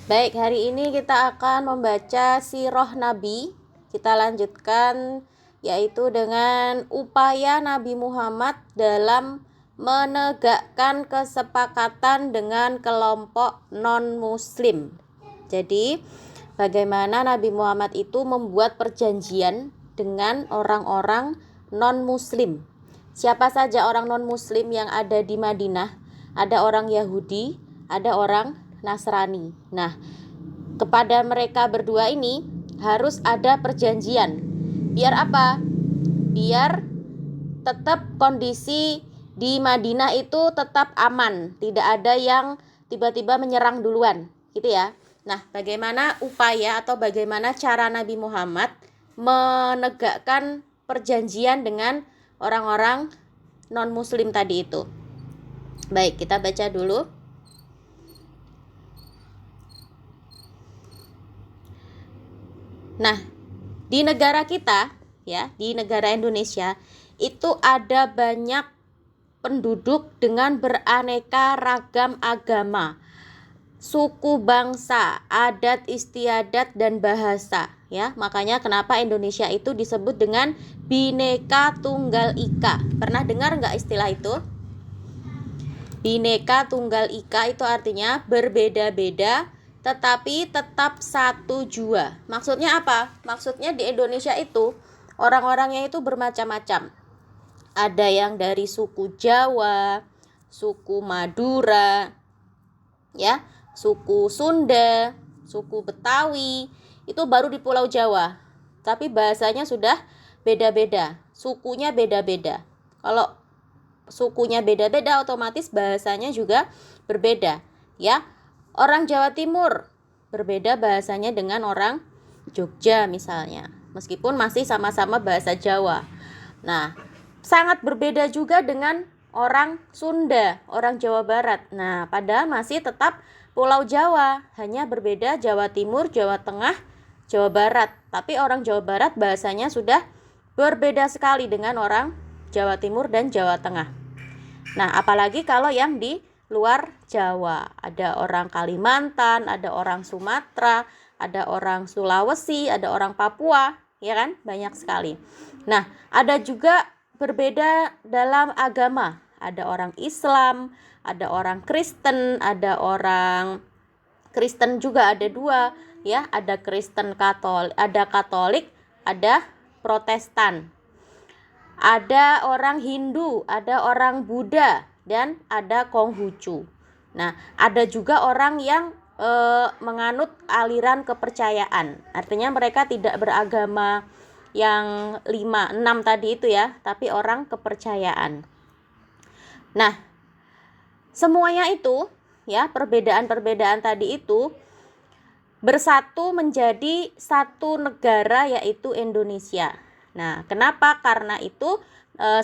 Baik, hari ini kita akan membaca sirah Nabi. Kita lanjutkan yaitu dengan upaya Nabi Muhammad dalam menegakkan kesepakatan dengan kelompok non-muslim. Jadi, bagaimana Nabi Muhammad itu membuat perjanjian dengan orang-orang non-muslim. Siapa saja orang non-muslim yang ada di Madinah? Ada orang Yahudi, ada orang Nasrani. Nah, kepada mereka berdua ini harus ada perjanjian. Biar apa? Biar tetap kondisi di Madinah itu tetap aman, tidak ada yang tiba-tiba menyerang duluan, gitu ya. Nah, bagaimana upaya atau bagaimana cara Nabi Muhammad menegakkan perjanjian dengan orang-orang non-muslim tadi itu? Baik, kita baca dulu. Nah, di negara kita, ya, di negara Indonesia, itu ada banyak penduduk dengan beraneka ragam agama, suku bangsa, adat istiadat dan bahasa, ya. Makanya kenapa Indonesia itu disebut dengan Bhinneka Tunggal Ika. Pernah dengar nggak istilah itu? Bhinneka Tunggal Ika itu artinya berbeda-beda tetapi tetap satu jua. Maksudnya apa? Maksudnya di Indonesia itu orang-orangnya itu bermacam-macam. Ada yang dari suku Jawa, suku Madura, ya, suku Sunda, suku Betawi, itu baru di Pulau Jawa. Tapi bahasanya sudah beda-beda, sukunya beda-beda. Kalau sukunya beda-beda, otomatis bahasanya juga berbeda, ya. Orang Jawa Timur berbeda bahasanya dengan orang Jogja misalnya, meskipun masih sama-sama bahasa Jawa. Nah, sangat berbeda juga dengan orang Sunda, orang Jawa Barat. Nah, padahal masih tetap Pulau Jawa, hanya berbeda Jawa Timur, Jawa Tengah, Jawa Barat. Tapi orang Jawa Barat bahasanya sudah berbeda sekali dengan orang Jawa Timur dan Jawa Tengah. Nah, apalagi kalau yang di luar Jawa, ada orang Kalimantan, ada orang Sumatera, ada orang Sulawesi, ada orang Papua, ya kan? Banyak sekali. Nah, ada juga berbeda dalam agama. Ada orang Islam, ada orang Kristen, ada orang Kristen juga ada dua, ya, ada Kristen Katolik, ada Protestan. Ada orang Hindu, ada orang Buddha, dan ada Konghucu. Nah, ada juga orang yang menganut aliran kepercayaan. Artinya mereka tidak beragama yang 5, 6 tadi itu ya, tapi orang kepercayaan. Nah, semuanya itu ya, perbedaan-perbedaan tadi itu bersatu menjadi satu negara, yaitu Indonesia. Nah, kenapa? Karena itu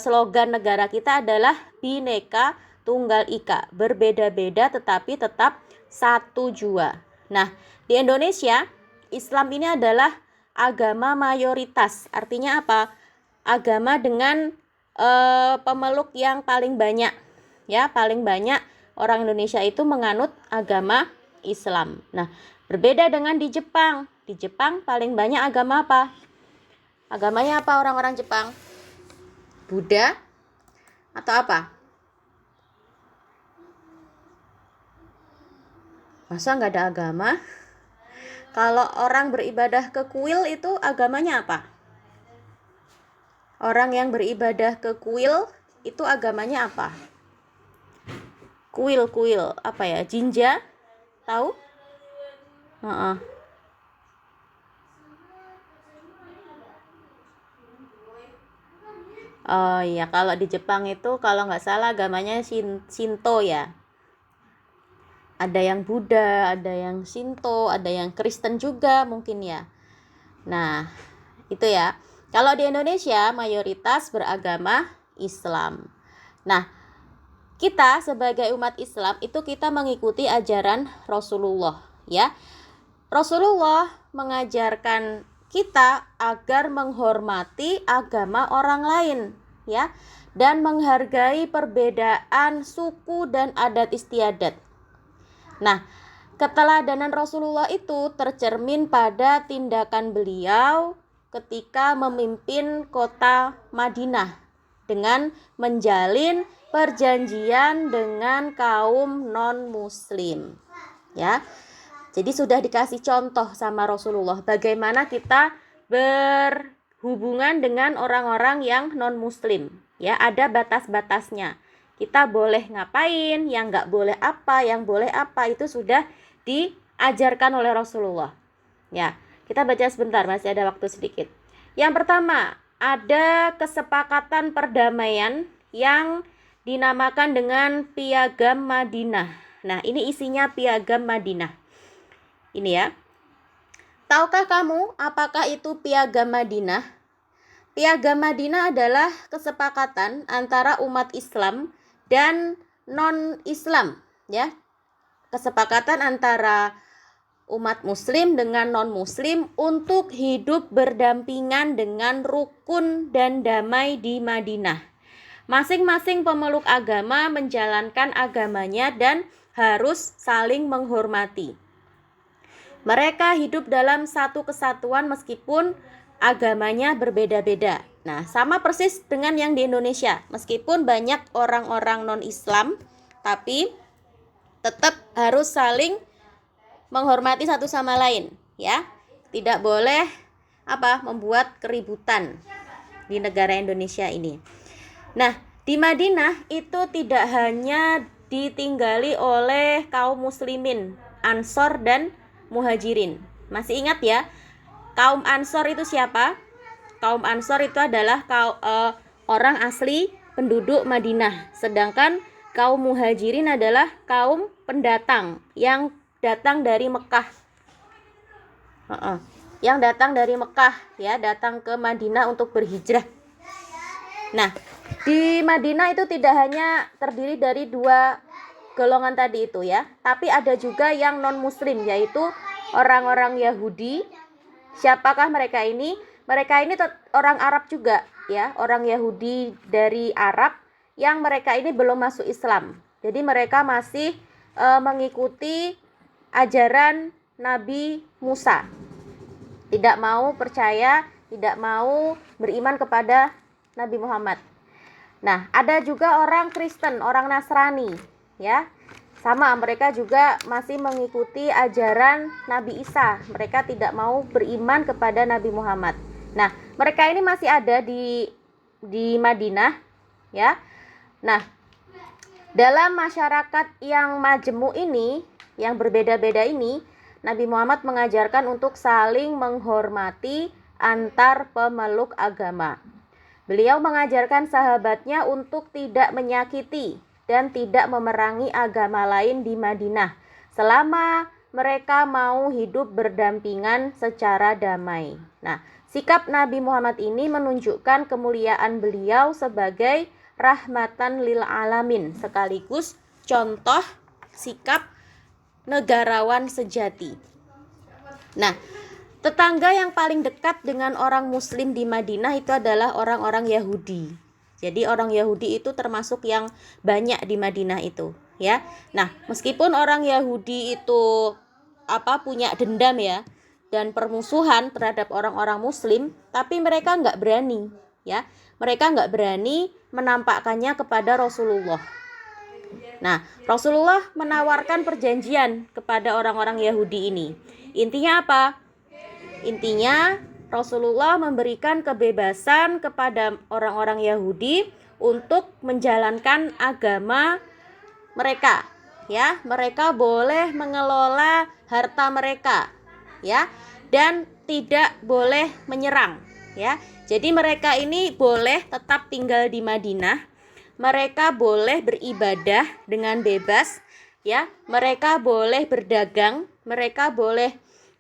slogan negara kita adalah Bhinneka Tunggal Ika, berbeda-beda tetapi tetap satu jua. Nah, di Indonesia Islam ini adalah agama mayoritas. Artinya apa? Agama dengan pemeluk yang paling banyak, ya, paling banyak orang Indonesia itu menganut agama Islam. Nah, berbeda dengan di Jepang. Di Jepang paling banyak agama apa? Agamanya apa orang-orang Jepang? Buddha atau apa? Masa nggak ada agama? Kalau orang beribadah ke kuil itu agamanya apa? Orang yang beribadah ke kuil itu agamanya apa? Kuil apa ya? Jinja? Tahu? Oh iya, kalau di Jepang itu kalau nggak salah agamanya Shinto ya. Ada yang Buddha, ada yang Shinto, ada yang Kristen juga mungkin ya. Nah, itu ya. Kalau di Indonesia mayoritas beragama Islam. Nah, kita sebagai umat Islam itu kita mengikuti ajaran Rasulullah, ya. Rasulullah mengajarkan kita agar menghormati agama orang lain, ya, dan menghargai perbedaan suku dan adat istiadat. Nah, Keteladanan Rasulullah itu tercermin pada tindakan beliau ketika memimpin kota Madinah dengan menjalin perjanjian dengan kaum non-muslim. Ya. Jadi sudah dikasih contoh sama Rasulullah bagaimana kita berhubungan dengan orang-orang yang non-muslim. Ya, ada batas-batasnya. Kita boleh ngapain, yang nggak boleh apa, yang boleh apa, itu sudah diajarkan oleh Rasulullah. Ya, kita baca sebentar, masih ada waktu sedikit. Yang pertama, ada kesepakatan perdamaian yang dinamakan dengan Piagam Madinah. Nah, ini isinya Piagam Madinah. Ini ya. Tahukah kamu apakah itu Piagam Madinah? Piagam Madinah adalah kesepakatan antara umat Islam dan non-Islam, ya. Kesepakatan antara umat muslim dengan non-muslim untuk hidup berdampingan dengan rukun dan damai di Madinah. Masing-masing pemeluk agama menjalankan agamanya dan harus saling menghormati. Mereka hidup dalam satu kesatuan meskipun agamanya berbeda-beda. Nah, sama persis dengan yang di Indonesia. Meskipun banyak orang-orang non-Islam, tapi tetap harus saling menghormati satu sama lain, ya. Tidak boleh membuat keributan di negara Indonesia ini. Nah, di Madinah itu tidak hanya ditinggali oleh kaum muslimin, Ansor dan Muhajirin. Masih ingat ya? Kaum Ansor itu siapa? Kaum Ansor itu adalah orang asli penduduk Madinah, sedangkan kaum Muhajirin adalah kaum pendatang yang datang dari Mekah. Yang datang dari Mekah, ya, datang ke Madinah untuk berhijrah. Nah, di Madinah itu tidak hanya terdiri dari dua golongan tadi itu, ya, tapi ada juga yang non-muslim, yaitu orang-orang Yahudi. Siapakah mereka ini? Mereka ini orang Arab juga, ya, orang Yahudi dari Arab yang mereka ini belum masuk Islam. Jadi mereka masih mengikuti ajaran Nabi Musa. Tidak mau percaya, tidak mau beriman kepada Nabi Muhammad. Nah, ada juga orang Kristen, orang Nasrani, ya. Sama, mereka juga masih mengikuti ajaran Nabi Isa. Mereka tidak mau beriman kepada Nabi Muhammad. Nah, mereka ini masih ada di Madinah, ya. Nah, dalam masyarakat yang majemuk ini, yang berbeda-beda ini, Nabi Muhammad mengajarkan untuk saling menghormati antar pemeluk agama. Beliau mengajarkan sahabatnya untuk tidak menyakiti dan tidak memerangi agama lain di Madinah selama mereka mau hidup berdampingan secara damai. Nah, sikap Nabi Muhammad ini menunjukkan kemuliaan beliau sebagai rahmatan lil alamin, sekaligus contoh sikap negarawan sejati. Nah, tetangga yang paling dekat dengan orang muslim di Madinah itu adalah orang-orang Yahudi. Jadi orang Yahudi itu termasuk yang banyak di Madinah itu, ya. Nah, meskipun orang Yahudi itu punya dendam, ya, dan permusuhan terhadap orang-orang muslim, tapi mereka nggak berani, ya. Mereka nggak berani menampakkannya kepada Rasulullah. Nah, Rasulullah menawarkan perjanjian kepada orang-orang Yahudi ini. Intinya apa? Intinya Rasulullah memberikan kebebasan kepada orang-orang Yahudi untuk menjalankan agama mereka, ya. Mereka boleh mengelola harta mereka, ya, dan tidak boleh menyerang, ya. Jadi mereka ini boleh tetap tinggal di Madinah. Mereka boleh beribadah dengan bebas, ya. Mereka boleh berdagang, mereka boleh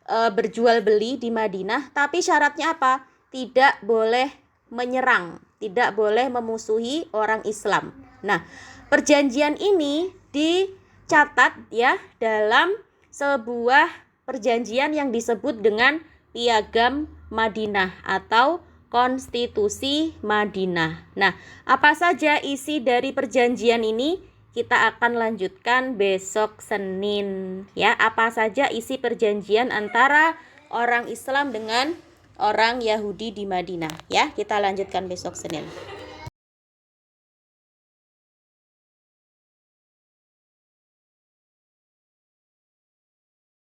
berjual beli di Madinah, tapi syaratnya apa? Tidak boleh menyerang, tidak boleh memusuhi orang Islam. Nah, perjanjian ini dicatat, ya, dalam sebuah perjanjian yang disebut dengan Piagam Madinah atau Konstitusi Madinah. Nah, apa saja isi dari perjanjian ini? kita akan lanjutkan besok Senin ya. Apa saja isi perjanjian antara orang Islam dengan orang Yahudi di Madinah ya. Kita lanjutkan besok Senin.